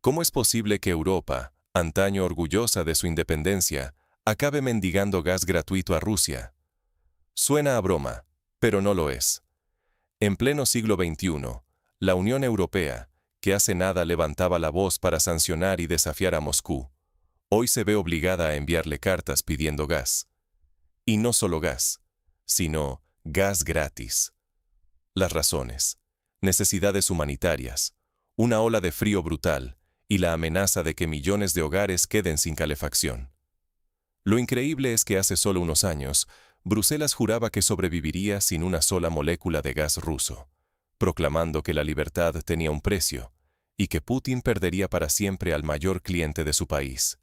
¿Cómo es posible que Europa, antaño orgullosa de su independencia, acabe mendigando gas gratuito a Rusia? Suena a broma, pero no lo es. En pleno siglo XXI, la Unión Europea, que hace nada levantaba la voz para sancionar y desafiar a Moscú, hoy se ve obligada a enviarle cartas pidiendo gas. Y no solo gas, sino gas gratis. Las razones: necesidades humanitarias, una ola de frío brutal y la amenaza de que millones de hogares queden sin calefacción. Lo increíble es que hace solo unos años, Bruselas juraba que sobreviviría sin una sola molécula de gas ruso, proclamando que la libertad tenía un precio y que Putin perdería para siempre al mayor cliente de su país.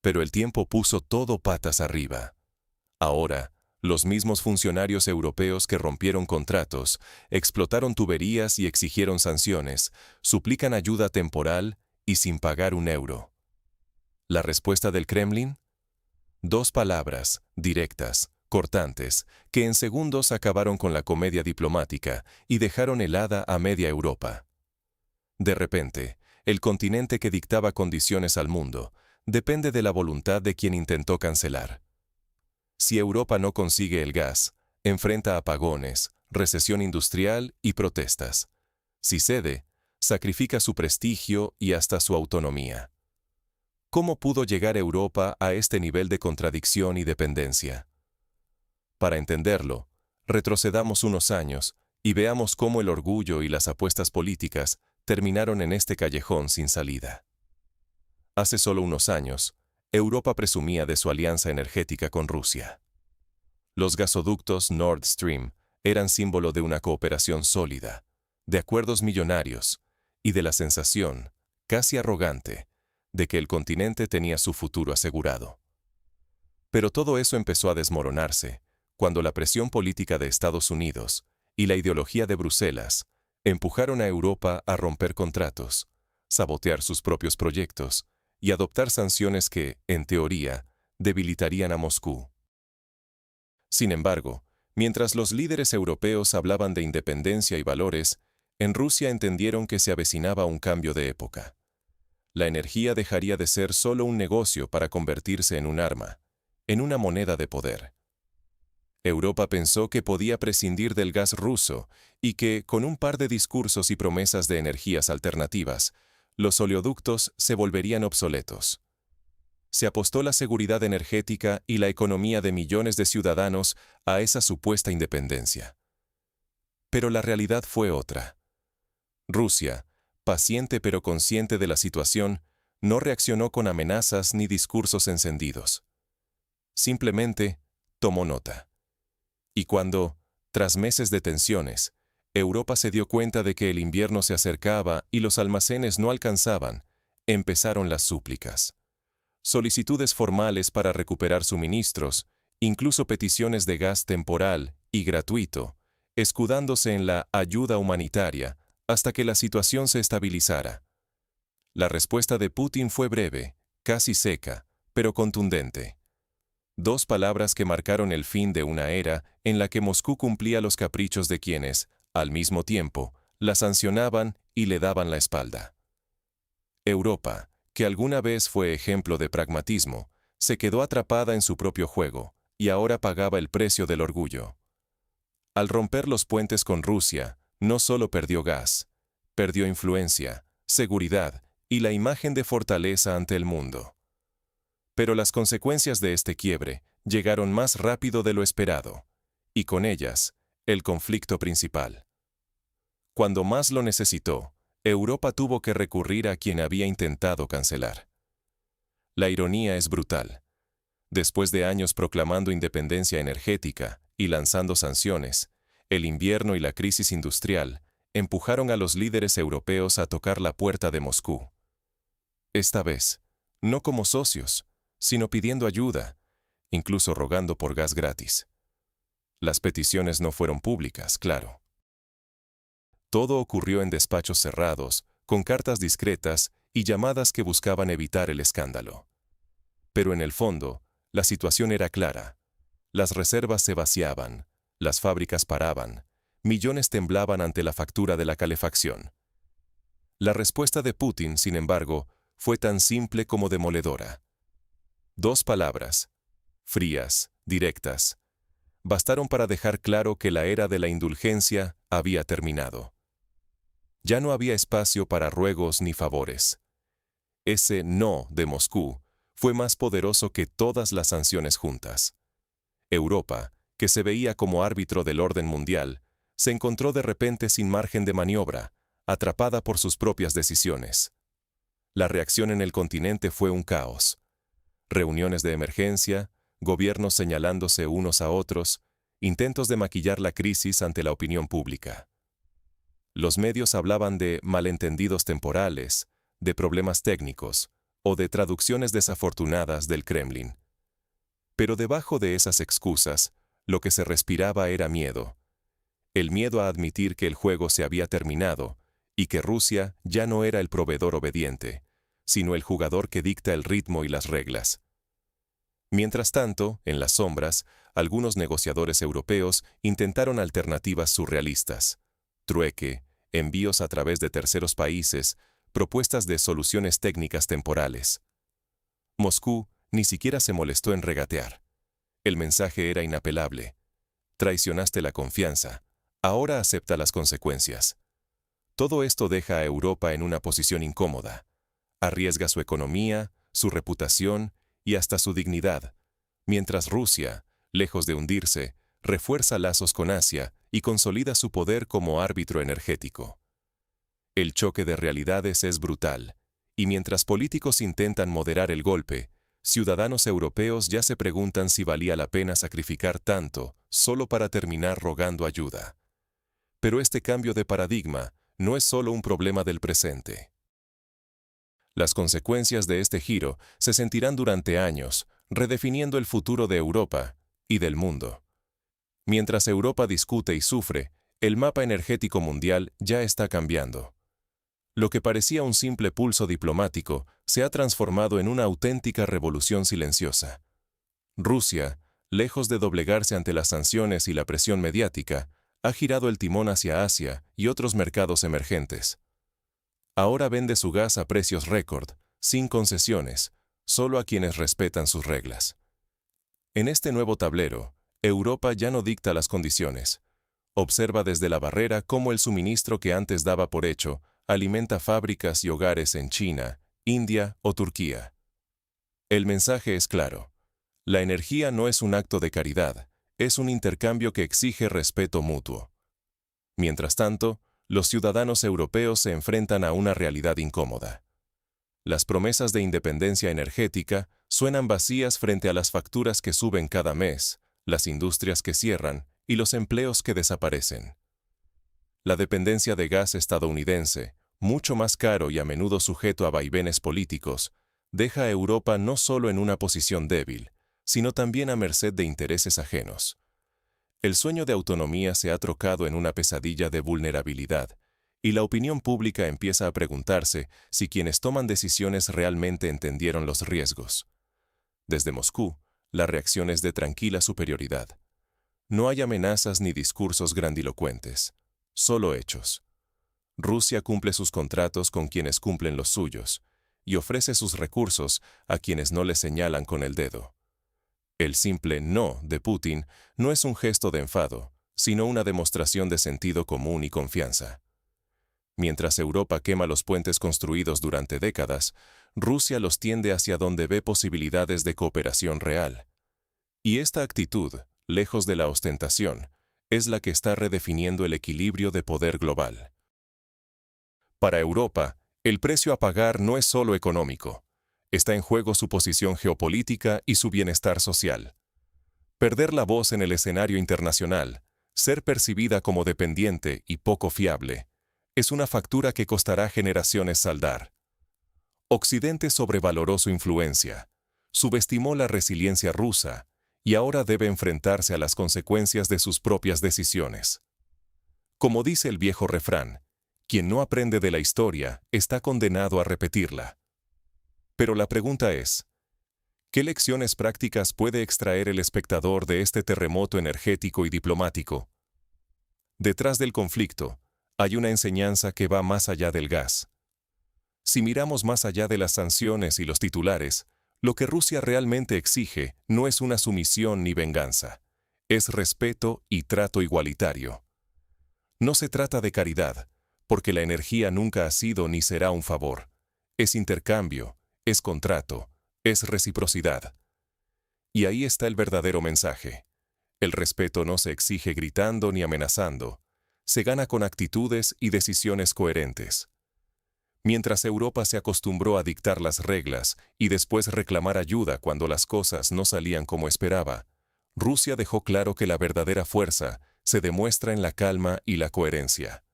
Pero el tiempo puso todo patas arriba. Ahora, los mismos funcionarios europeos que rompieron contratos, explotaron tuberías y exigieron sanciones, suplican ayuda temporal y sin pagar un euro. ¿La respuesta del Kremlin? Dos palabras, directas, cortantes, que en segundos acabaron con la comedia diplomática y dejaron helada a media Europa. De repente, el continente que dictaba condiciones al mundo depende de la voluntad de quien intentó cancelar. Si Europa no consigue el gas, enfrenta apagones, recesión industrial y protestas. Si cede, sacrifica su prestigio y hasta su autonomía. ¿Cómo pudo llegar Europa a este nivel de contradicción y dependencia? Para entenderlo, retrocedamos unos años y veamos cómo el orgullo y las apuestas políticas terminaron en este callejón sin salida. Hace solo unos años, Europa presumía de su alianza energética con Rusia. Los gasoductos Nord Stream eran símbolo de una cooperación sólida, de acuerdos millonarios y de la sensación, casi arrogante, de que el continente tenía su futuro asegurado. Pero todo eso empezó a desmoronarse cuando la presión política de Estados Unidos y la ideología de Bruselas empujaron a Europa a romper contratos, sabotear sus propios proyectos y adoptar sanciones que, en teoría, debilitarían a Moscú. Sin embargo, mientras los líderes europeos hablaban de independencia y valores, en Rusia entendieron que se avecinaba un cambio de época. La energía dejaría de ser solo un negocio para convertirse en un arma, en una moneda de poder. Europa pensó que podía prescindir del gas ruso y que, con un par de discursos y promesas de energías alternativas, los oleoductos se volverían obsoletos. Se apostó la seguridad energética y la economía de millones de ciudadanos a esa supuesta independencia. Pero la realidad fue otra. Rusia, paciente pero consciente de la situación, no reaccionó con amenazas ni discursos encendidos. Simplemente tomó nota. Y cuando, tras meses de tensiones, Europa se dio cuenta de que el invierno se acercaba y los almacenes no alcanzaban, empezaron las súplicas. Solicitudes formales para recuperar suministros, incluso peticiones de gas temporal y gratuito, escudándose en la ayuda humanitaria hasta que la situación se estabilizara. La respuesta de Putin fue breve, casi seca, pero contundente. Dos palabras que marcaron el fin de una era en la que Moscú cumplía los caprichos de quienes, al mismo tiempo, la sancionaban y le daban la espalda. Europa, que alguna vez fue ejemplo de pragmatismo, se quedó atrapada en su propio juego y ahora pagaba el precio del orgullo. Al romper los puentes con Rusia, no solo perdió gas, perdió influencia, seguridad y la imagen de fortaleza ante el mundo. Pero las consecuencias de este quiebre llegaron más rápido de lo esperado, y con ellas, el conflicto principal. Cuando más lo necesitó, Europa tuvo que recurrir a quien había intentado cancelar. La ironía es brutal. Después de años proclamando independencia energética y lanzando sanciones, el invierno y la crisis industrial empujaron a los líderes europeos a tocar la puerta de Moscú. Esta vez, no como socios, sino pidiendo ayuda, incluso rogando por gas gratis. Las peticiones no fueron públicas, claro. Todo ocurrió en despachos cerrados, con cartas discretas y llamadas que buscaban evitar el escándalo. Pero en el fondo, la situación era clara. Las reservas se vaciaban, las fábricas paraban, millones temblaban ante la factura de la calefacción. La respuesta de Putin, sin embargo, fue tan simple como demoledora. 2 palabras, frías, directas, bastaron para dejar claro que la era de la indulgencia había terminado. Ya no había espacio para ruegos ni favores. Ese no de Moscú fue más poderoso que todas las sanciones juntas. Europa, que se veía como árbitro del orden mundial, se encontró de repente sin margen de maniobra, atrapada por sus propias decisiones. La reacción en el continente fue un caos. Reuniones de emergencia, gobiernos señalándose unos a otros, intentos de maquillar la crisis ante la opinión pública. Los medios hablaban de malentendidos temporales, de problemas técnicos o de traducciones desafortunadas del Kremlin. Pero debajo de esas excusas, lo que se respiraba era miedo. El miedo a admitir que el juego se había terminado y que Rusia ya no era el proveedor obediente, sino el jugador que dicta el ritmo y las reglas. Mientras tanto, en las sombras, algunos negociadores europeos intentaron alternativas surrealistas: trueque, envíos a través de terceros países, propuestas de soluciones técnicas temporales. Moscú ni siquiera se molestó en regatear. El mensaje era inapelable. Traicionaste la confianza. Ahora acepta las consecuencias. Todo esto deja a Europa en una posición incómoda. Arriesga su economía, su reputación y hasta su dignidad, mientras Rusia, lejos de hundirse, refuerza lazos con Asia y consolida su poder como árbitro energético. El choque de realidades es brutal, y mientras políticos intentan moderar el golpe, ciudadanos europeos ya se preguntan si valía la pena sacrificar tanto solo para terminar rogando ayuda. Pero este cambio de paradigma no es solo un problema del presente. Las consecuencias de este giro se sentirán durante años, redefiniendo el futuro de Europa y del mundo. Mientras Europa discute y sufre, el mapa energético mundial ya está cambiando. Lo que parecía un simple pulso diplomático se ha transformado en una auténtica revolución silenciosa. Rusia, lejos de doblegarse ante las sanciones y la presión mediática, ha girado el timón hacia Asia y otros mercados emergentes. Ahora vende su gas a precios récord, sin concesiones, solo a quienes respetan sus reglas. En este nuevo tablero, Europa ya no dicta las condiciones. Observa desde la barrera cómo el suministro que antes daba por hecho alimenta fábricas y hogares en China, India o Turquía. El mensaje es claro. La energía no es un acto de caridad, es un intercambio que exige respeto mutuo. Mientras tanto, los ciudadanos europeos se enfrentan a una realidad incómoda. Las promesas de independencia energética suenan vacías frente a las facturas que suben cada mes, las industrias que cierran y los empleos que desaparecen. La dependencia de gas estadounidense, mucho más caro y a menudo sujeto a vaivenes políticos, deja a Europa no solo en una posición débil, sino también a merced de intereses ajenos. El sueño de autonomía se ha trocado en una pesadilla de vulnerabilidad, y la opinión pública empieza a preguntarse si quienes toman decisiones realmente entendieron los riesgos. Desde Moscú, la reacción es de tranquila superioridad. No hay amenazas ni discursos grandilocuentes, solo hechos. Rusia cumple sus contratos con quienes cumplen los suyos, y ofrece sus recursos a quienes no le señalan con el dedo. El simple no de Putin no es un gesto de enfado, sino una demostración de sentido común y confianza. Mientras Europa quema los puentes construidos durante décadas, Rusia los tiende hacia donde ve posibilidades de cooperación real. Y esta actitud, lejos de la ostentación, es la que está redefiniendo el equilibrio de poder global. Para Europa, el precio a pagar no es solo económico. Está en juego su posición geopolítica y su bienestar social. Perder la voz en el escenario internacional, ser percibida como dependiente y poco fiable, es una factura que costará generaciones saldar. Occidente sobrevaloró su influencia, subestimó la resiliencia rusa y ahora debe enfrentarse a las consecuencias de sus propias decisiones. Como dice el viejo refrán, quien no aprende de la historia está condenado a repetirla. Pero la pregunta es, ¿qué lecciones prácticas puede extraer el espectador de este terremoto energético y diplomático? Detrás del conflicto, hay una enseñanza que va más allá del gas, Si miramos más allá de las sanciones y los titulares, lo que Rusia realmente exige no es una sumisión ni venganza, es respeto y trato igualitario. No se trata de caridad, porque la energía nunca ha sido ni será un favor. Es intercambio, es contrato, es reciprocidad. Y ahí está el verdadero mensaje. El respeto no se exige gritando ni amenazando, se gana con actitudes y decisiones coherentes. Mientras Europa se acostumbró a dictar las reglas y después reclamar ayuda cuando las cosas no salían como esperaba, Rusia dejó claro que la verdadera fuerza se demuestra en la calma y la coherencia.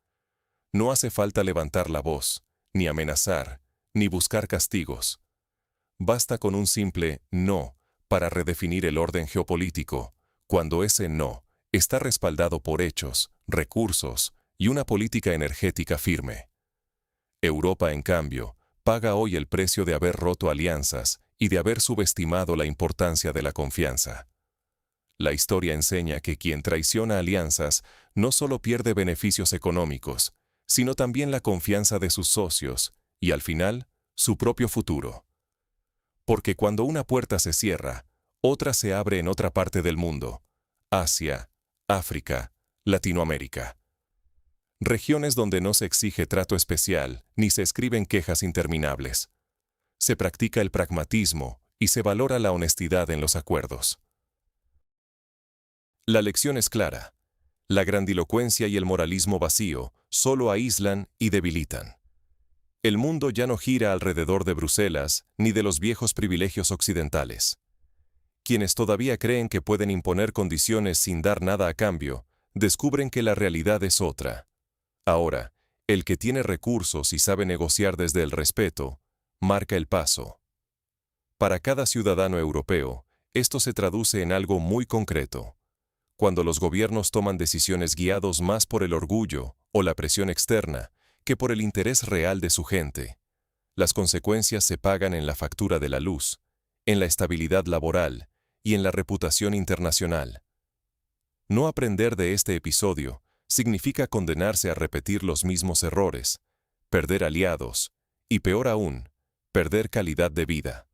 No hace falta levantar la voz, ni amenazar, ni buscar castigos. Basta con un simple no para redefinir el orden geopolítico, cuando ese no está respaldado por hechos, recursos y una política energética firme. Europa, en cambio, paga hoy el precio de haber roto alianzas y de haber subestimado la importancia de la confianza. La historia enseña que quien traiciona alianzas no solo pierde beneficios económicos, sino también la confianza de sus socios y, al final, su propio futuro. Porque cuando una puerta se cierra, otra se abre en otra parte del mundo: Asia, África, Latinoamérica. Regiones donde no se exige trato especial ni se escriben quejas interminables. Se practica el pragmatismo y se valora la honestidad en los acuerdos. La lección es clara. La grandilocuencia y el moralismo vacío solo aíslan y debilitan. El mundo ya no gira alrededor de Bruselas ni de los viejos privilegios occidentales. Quienes todavía creen que pueden imponer condiciones sin dar nada a cambio, descubren que la realidad es otra. Ahora, el que tiene recursos y sabe negociar desde el respeto, marca el paso. Para cada ciudadano europeo, esto se traduce en algo muy concreto. Cuando los gobiernos toman decisiones guiados más por el orgullo o la presión externa que por el interés real de su gente, las consecuencias se pagan en la factura de la luz, en la estabilidad laboral y en la reputación internacional. No aprender de este episodio significa condenarse a repetir los mismos errores, perder aliados y, peor aún, perder calidad de vida.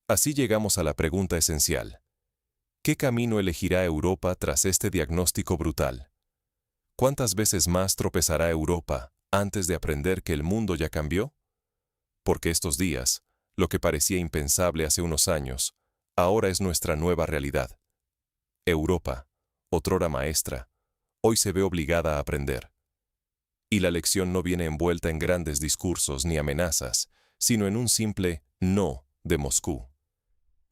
Así llegamos a la pregunta esencial: ¿qué camino elegirá Europa tras este diagnóstico brutal? ¿Cuántas veces más tropezará Europa antes de aprender que el mundo ya cambió? Porque estos días, lo que parecía impensable hace unos años, ahora es nuestra nueva realidad. Europa, otrora maestra, hoy se ve obligada a aprender. Y la lección no viene envuelta en grandes discursos ni amenazas, sino en un simple no de Moscú.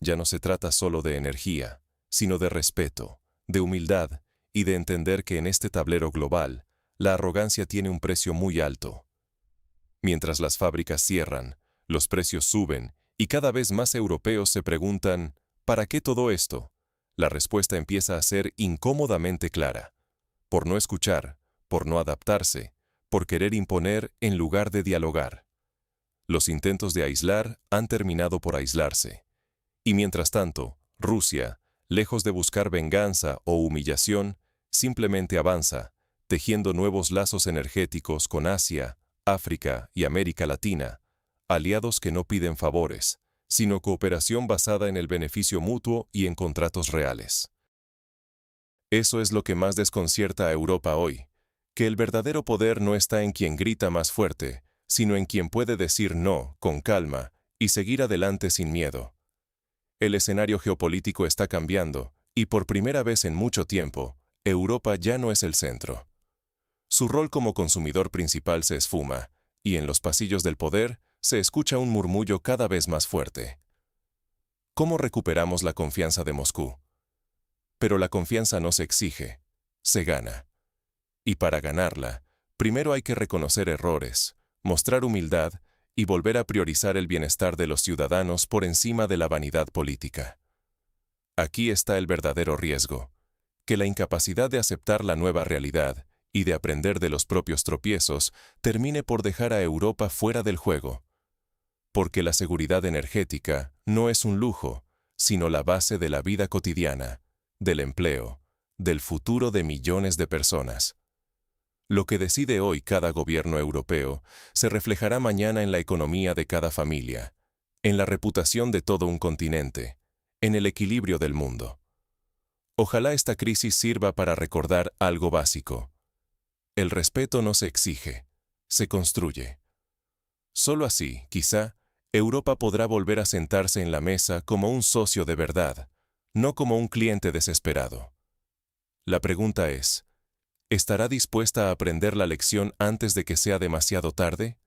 Ya no se trata solo de energía, sino de respeto, de humildad y de entender que en este tablero global, la arrogancia tiene un precio muy alto. Mientras las fábricas cierran, los precios suben y cada vez más europeos se preguntan, ¿para qué todo esto? La respuesta empieza a ser incómodamente clara. Por no escuchar, por no adaptarse, por querer imponer en lugar de dialogar. Los intentos de aislar han terminado por aislarse. Y mientras tanto, Rusia, lejos de buscar venganza o humillación, simplemente avanza, tejiendo nuevos lazos energéticos con Asia, África y América Latina, aliados que no piden favores, sino cooperación basada en el beneficio mutuo y en contratos reales. Eso es lo que más desconcierta a Europa hoy, que el verdadero poder no está en quien grita más fuerte, sino en quien puede decir no con calma y seguir adelante sin miedo. El escenario geopolítico está cambiando, y por primera vez en mucho tiempo, Europa ya no es el centro. Su rol como consumidor principal se esfuma, y en los pasillos del poder se escucha un murmullo cada vez más fuerte. ¿Cómo recuperamos la confianza de Moscú? Pero la confianza no se exige, se gana. Y para ganarla, primero hay que reconocer errores, mostrar humildad y volver a priorizar el bienestar de los ciudadanos por encima de la vanidad política. Aquí está el verdadero riesgo, que la incapacidad de aceptar la nueva realidad y de aprender de los propios tropiezos termine por dejar a Europa fuera del juego. Porque la seguridad energética no es un lujo, sino la base de la vida cotidiana, del empleo, del futuro de millones de personas. Lo que decide hoy cada gobierno europeo se reflejará mañana en la economía de cada familia, en la reputación de todo un continente, en el equilibrio del mundo. Ojalá esta crisis sirva para recordar algo básico. El respeto no se exige, se construye. Solo así, quizá, Europa podrá volver a sentarse en la mesa como un socio de verdad, no como un cliente desesperado. La pregunta es, ¿estará dispuesta a aprender la lección antes de que sea demasiado tarde?